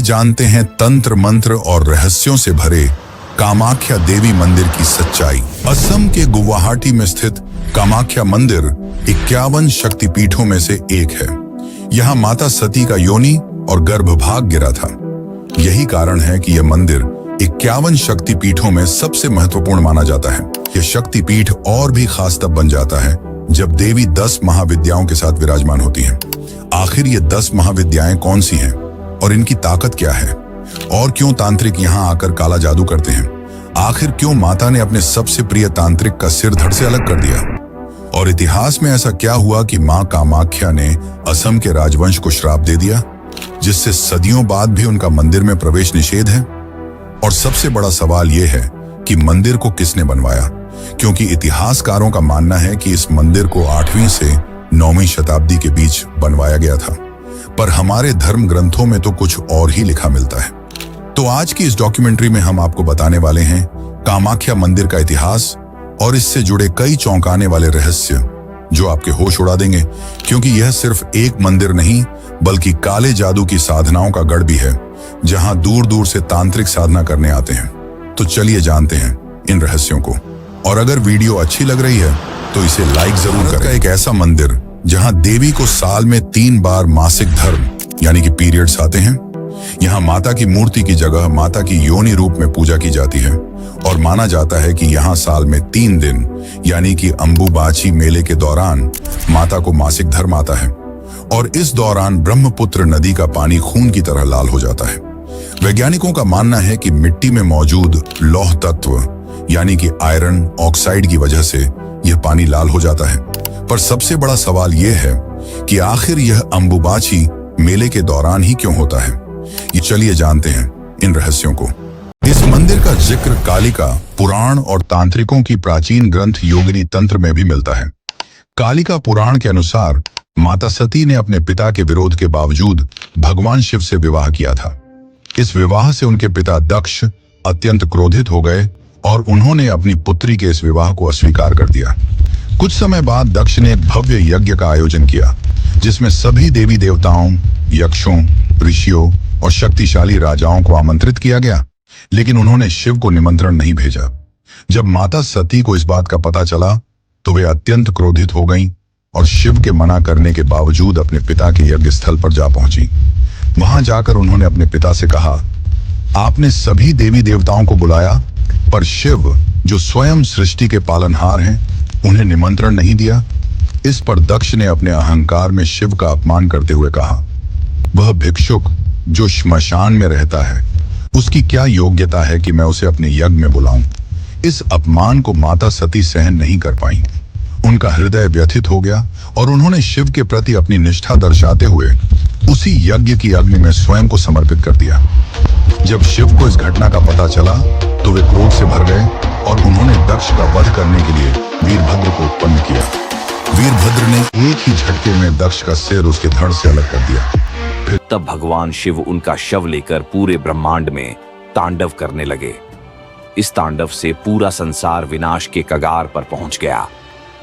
जानते हैं तंत्र मंत्र और रहस्यों से भरे कामाख्या देवी मंदिर की सच्चाई। असम के गुवाहाटी में स्थित कामाख्या मंदिर 51 शक्तिपीठों में से एक है। यहाँ माता सती का योनि और गर्भभाग गिरा था। यही कारण है कि यह मंदिर 51 शक्तिपीठों में सबसे महत्वपूर्ण माना जाता है। यह शक्तिपीठ और भी खास तब बन जाता है जब देवी 10 महाविद्याओं के साथ विराजमान होती हैं। आखिर ये 10 महाविद्याएं कौन सी हैं और इनकी ताकत क्या है? और क्यों तांत्रिक यहाँ आकर काला जादू करते हैं? आखिर क्यों माता ने अपने सबसे प्रिय तांत्रिक का सिर धड़ से अलग कर दिया? और इतिहास में ऐसा क्या हुआ कि मां कामाख्या ने असम के राजवंश को श्राप दे दिया, जिससे सदियों बाद भी उनका मंदिर में प्रवेश निषेध है? और सबसे बड़ा सवाल यह है कि मंदिर को किसने बनवाया, क्योंकि इतिहासकारों का मानना है कि इस मंदिर को 8वीं से 9वीं शताब्दी के बीच बनवाया गया था, पर हमारे धर्म ग्रंथों में तो कुछ और ही लिखा मिलता है। तो आज की इस डॉक्यूमेंट्री में हम आपको बताने वाले हैं कामाख्या मंदिर का इतिहास और इससे जुड़े कई चौंकाने वाले रहस्य जो आपके होश उड़ा देंगे, क्योंकि यह सिर्फ एक मंदिर नहीं बल्कि काले जादू की साधनाओं का गढ़ भी है, जहां दूर दूर से तांत्रिक साधना करने आते हैं। तो चलिए जानते हैं इन रहस्यों को। और अगर वीडियो अच्छी लग रही है तो इसे लाइक जरूर करें। एक ऐसा मंदिर जहां देवी को साल में 3 बार मासिक धर्म यानी कि पीरियड्स आते हैं। यहाँ माता की मूर्ति की जगह माता की योनि रूप में पूजा की जाती है और माना जाता है कि यहाँ साल में 3 दिन यानी कि अंबुबाची मेले के दौरान माता को मासिक धर्म आता है और इस दौरान ब्रह्मपुत्र नदी का पानी खून की तरह लाल हो जाता है। वैज्ञानिकों का मानना है कि मिट्टी में मौजूद लौह तत्व यानी कि आयरन ऑक्साइड की वजह से यह पानी लाल हो जाता है। पर सबसे बड़ा सवाल यह है कि आखिर यह अंबुबाची मेले के दौरान ही क्यों होता है? ये चलिए जानते हैं इन रहस्यों को। इस मंदिर का जिक्र कालिका पुराण और तांत्रिकों की प्राचीन ग्रंथ योगिनी तंत्र में भी मिलता है। कालिका पुराण के अनुसार माता सती ने अपने पिता के विरोध के बावजूद भगवान शिव से विवाह किया था। इस विवाह से उनके पिता दक्ष अत्यंत क्रोधित हो गए और उन्होंने अपनी पुत्री के इस विवाह को अस्वीकार कर दिया। कुछ समय बाद दक्ष ने एक भव्य यज्ञ का आयोजन किया, जिसमें सभी देवी देवताओं, यक्षों, ऋषियों और शक्तिशाली राजाओं को आमंत्रित किया गया, लेकिन उन्होंने शिव को निमंत्रण नहीं भेजा। जब माता सती को इस बात का पता चला तो वे अत्यंत क्रोधित हो गईं और शिव के मना करने के बावजूद अपने पिता के यज्ञ स्थल पर जा पहुंची। वहां जाकर उन्होंने अपने पिता से कहा, आपने सभी देवी देवताओं को बुलाया, पर शिव जो स्वयं सृष्टि के पालनहार हैं, उन्हें निमंत्रण नहीं दिया। इस पर दक्ष ने अपने अहंकार में शिव का अपमान करते हुए कहा, वह भिक्षुक जो श्मशान में रहता है, उसकी क्या योग्यता है कि मैं उसे अपने यज्ञ में बुलाऊं? इस अपमान को माता सती सहन नहीं कर पाई। उनका हृदय व्यथित हो गया और उन्होंने शिव के प्रति अपनी निष्ठा दर्शाते हुए उसी यज्ञ की अग्नि में स्वयं को समर्पित कर दिया। जब शिव को इस घटना का पता चला तो वे क्रोध से भर गए और उन्होंने दक्ष का वध करने के लिए वीरभद्र को उत्पन्न किया। वीरभद्र ने एक ही झटके में दक्ष का सिर उसके धड़ से अलग कर दिया। तब भगवान शिव उनका शव लेकर पूरे ब्रह्मांड में तांडव करने लगे। इस तांडव से पूरा संसार विनाश के कगार पर पहुंच गया।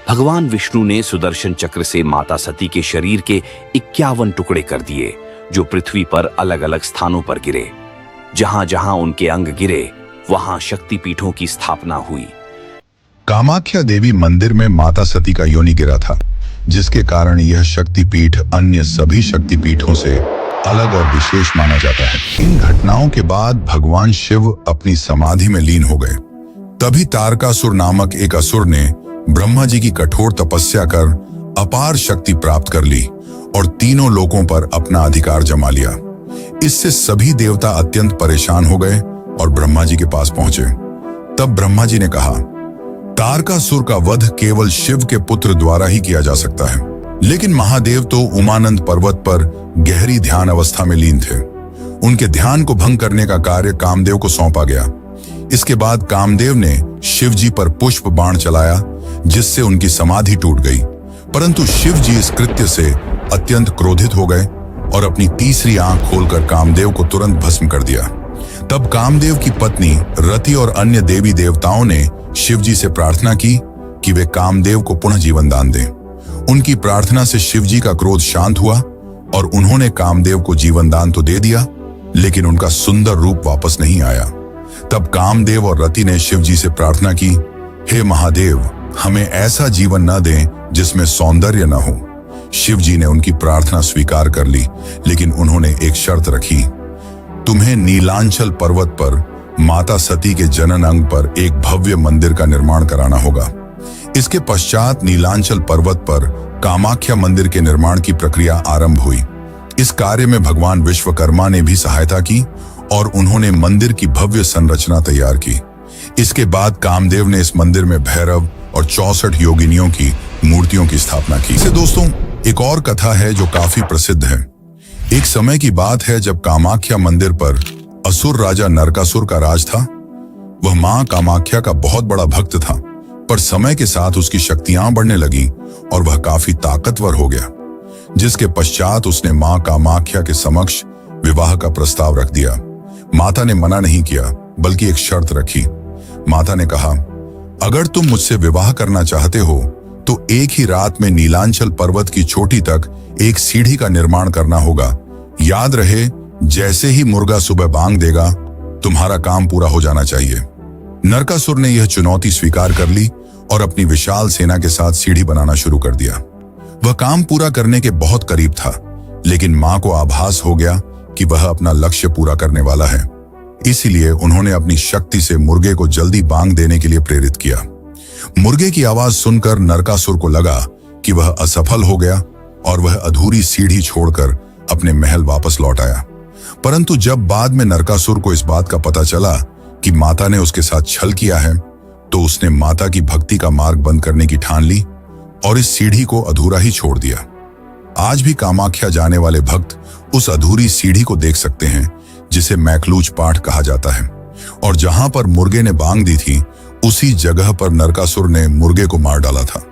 भगवान विष्णु ने सुदर्शन चक्र से माता सती के शरीर के 51 टुकड़े कर दिए, जो पृथ्वी पर अलग अलग स्थानों पर गिरे। जहां जहां उनके अंग गिरे वहां शक्तिपीठों की स्थापना हुई। कामाख्या देवी मंदिर में माता सती का योनि गिरा था, जिसके कारण यह शक्तिपीठ अन्य सभी शक्तिपीठों से अलग और विशेष माना जाता है। इन घटनाओं के बाद भगवान शिव अपनी समाधि में लीन हो गए। तभी तारकासुर नामक एक असुर ने ब्रह्मा जी की कठोर तपस्या कर अपार शक्ति प्राप्त कर ली और तीनों लोकों पर अपना अधिकार जमा लिया। इससे सभी देवता अत्यंत परेशान हो गए और ब्रह्मा जी के पास पहुंचे। तब ब्रह्मा जी ने कहा, तारकासुर का वध केवल शिव के पुत्र द्वारा ही किया जा सकता है। लेकिन महादेव तो उमानंद पर्वत पर गहरी ध्यान अवस्था में लीन थे। उनके ध्यान को भंग करने का कार्य कामदेव को सौंपा गया। इसके बाद कामदेव ने शिव जी पर पुष्प बाण चलाया, जिससे उनकी समाधि टूट गई। परंतु शिव जी इस कृत्य से अत्यंत क्रोधित हो गए और अपनी तीसरी आंख खोलकर कामदेव को तुरंत भस्म कर दिया। तब कामदेव की पत्नी रति और अन्य देवी देवताओं ने शिव जी से प्रार्थना की कि वे कामदेव को पुनः जीवन दान दें। उनकी प्रार्थना से शिव जी का क्रोध शांत हुआ और उन्होंने कामदेव को जीवन दान तो दे दिया, लेकिन उनका सुंदर रूप वापस नहीं आया। तब कामदेव और रति ने शिव जी से प्रार्थना की, हे महादेव, हमें ऐसा जीवन न दें जिसमें सौंदर्य न हो। शिव जी ने उनकी प्रार्थना स्वीकार कर ली, लेकिन उन्होंने एक शर्त रखी, तुम्हें नीलांचल पर्वत पर माता सती के जनन अंग पर एक भव्य मंदिर का निर्माण कराना होगा। इसके पश्चात नीलांचल पर्वत पर कामाख्या मंदिर के निर्माण की प्रक्रिया आरंभ हुई। इस कार्य में भगवान विश्वकर्मा ने भी सहायता की और उन्होंने मंदिर की भव्य संरचना तैयार की। इसके बाद कामदेव ने इस मंदिर में भैरव और 64 योगिनियों की मूर्तियों की स्थापना की। इसे दोस्तों एक और कथा है जो काफी प्रसिद्ध है। एक समय की बात है जब कामाख्या मंदिर पर असुर राजा नरकासुर का राज था। वह मां कामाख्या का बहुत बड़ा भक्त था, पर समय के साथ उसकी शक्तियां बढ़ने लगी और वह काफी ताकतवर हो गया, जिसके पश्चात उसने मां कामाख्या के समक्ष विवाह का प्रस्ताव रख दिया। माता ने मना नहीं किया, बल्कि एक शर्त रखी। माता ने कहा, अगर तुम मुझसे विवाह करना चाहते हो तो एक ही रात में नीलांचल पर्वत की चोटी तक एक सीढ़ी का निर्माण करना होगा। याद रहे, जैसे ही मुर्गा सुबह बांग देगा, तुम्हारा काम पूरा हो जाना चाहिए। नरकासुर ने यह चुनौती स्वीकार कर ली और अपनी विशाल सेना के साथ सीढ़ी बनाना शुरू कर दिया। वह काम पूरा करने के बहुत करीब था, लेकिन मां को आभास हो गया कि वह अपना लक्ष्य पूरा करने वाला है। इसीलिए उन्होंने अपनी शक्ति से मुर्गे को जल्दी बांग देने के लिए प्रेरित किया। मुर्गे की आवाज सुनकर नरकासुर को लगा कि वह असफल हो गया और वह अधूरी सीढ़ी छोड़कर अपने महल वापस लौट आया। परंतु जब बाद में नरकासुर को इस बात का पता चला कि माता ने उसके साथ छल किया है, तो उसने माता की भक्ति का मार्ग बंद करने की ठान ली और इस सीढ़ी को अधूरा ही छोड़ दिया। आज भी कामाख्या जाने वाले भक्त उस अधूरी सीढ़ी को देख सकते हैं, जिसे मैकलूज पाठ कहा जाता है, और जहां पर मुर्गे ने बांग दी थी, उसी जगह पर नरकासुर ने मुर्गे को मार डाला था,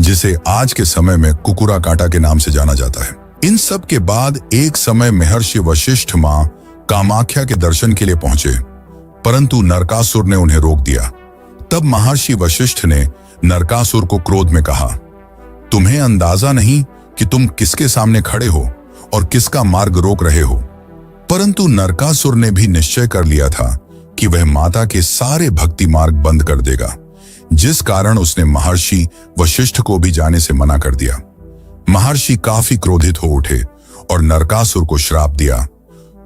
जिसे आज के समय में कुकुरा कांटा के नाम से जाना जाता है। इन सब के बाद एक समय महर्षि वशिष्ठ मां कामाख्या के दर्शन के लिए पहुंचे, परंतु नरकासुर ने उन्हें रोक दिया। तब महर्षि वशिष्ठ ने नरकासुर को क्रोध में कहा, तुम्हें अंदाजा नहीं कि तुम किसके सामने खड़े हो और किसका मार्ग रोक रहे हो। परंतु नरकासुर ने भी निश्चय कर लिया था कि वह माता के सारे भक्ति मार्ग बंद कर देगा, जिस कारण उसने महर्षि वशिष्ठ को भी जाने से मना कर दिया। महर्षि काफी क्रोधित हो उठे और नरकासुर को श्राप दिया,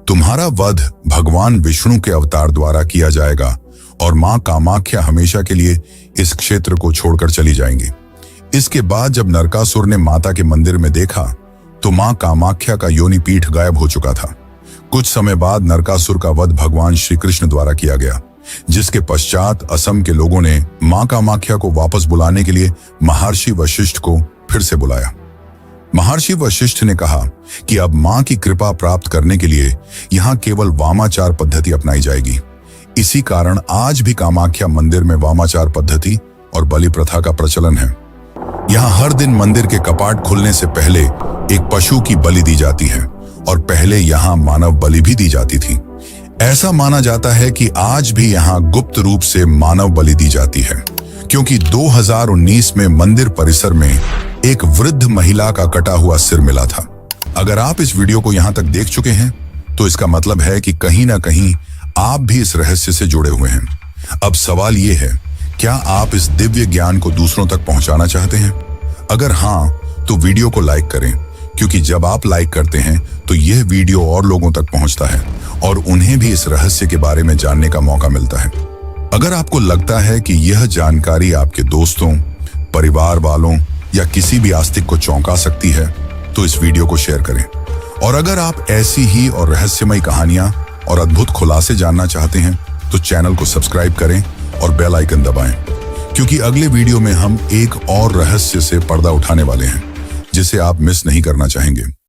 तुम्हारा वध भगवान विष्णु के अवतार द्वारा किया जाएगा और मां कामाख्या हमेशा के लिए इस क्षेत्र को छोड़कर चली जाएंगी। इसके बाद जब नरकासुर ने माता के मंदिर में देखा तो मां कामाख्या का योनि पीठ गायब हो चुका था। कुछ समय बाद नरकासुर का वध भगवान श्री कृष्ण द्वारा किया गया, जिसके पश्चात असम के लोगों ने मां कामाख्या को वापस बुलाने के लिए महर्षि वशिष्ठ को फिर से बुलाया। महर्षि वशिष्ठ ने कहा कि अब मां की कृपा प्राप्त करने के लिए यहाँ केवल वामाचार पद्धति अपनाई जाएगी। इसी कारण आज भी कामाख्या मंदिर में वामाचार पद्धति और बलि प्रथा का प्रचलन है। यहाँ हर दिन मंदिर के कपाट खुलने से पहले एक पशु की बलि दी जाती है और पहले यहाँ मानव बलि भी दी जाती थी। ऐसा माना जाता है कि आज भी यहाँ गुप्त रूप से मानव बलि दी जाती है, क्योंकि 2019 में मंदिर परिसर में एक वृद्ध महिला का कटा हुआ सिर मिला था। अगर आप इस वीडियो को यहाँ तक देख चुके हैं तो इसका मतलब है कि कहीं ना कहीं आप भी इस रहस्य से जुड़े हुए हैं। अब सवाल ये है, क्या आप इस दिव्य ज्ञान को दूसरों तक पहुंचाना चाहते हैं? अगर हाँ, तो वीडियो को लाइक करें, क्योंकि जब आप लाइक करते हैं तो यह वीडियो और लोगों तक पहुंचता है और उन्हें भी इस रहस्य के बारे में जानने का मौका मिलता है। अगर आपको लगता है कि यह जानकारी आपके दोस्तों, परिवार वालों या किसी भी आस्तिक को चौंका सकती है, तो इस वीडियो को शेयर करें। और अगर आप ऐसी ही और रहस्यमयी कहानियां और अद्भुत खुलासे जानना चाहते हैं तो चैनल को सब्सक्राइब करें और बेल आइकन दबाएं, क्योंकि अगले वीडियो में हम एक और रहस्य से पर्दा उठाने वाले हैं, जिसे आप मिस नहीं करना चाहेंगे।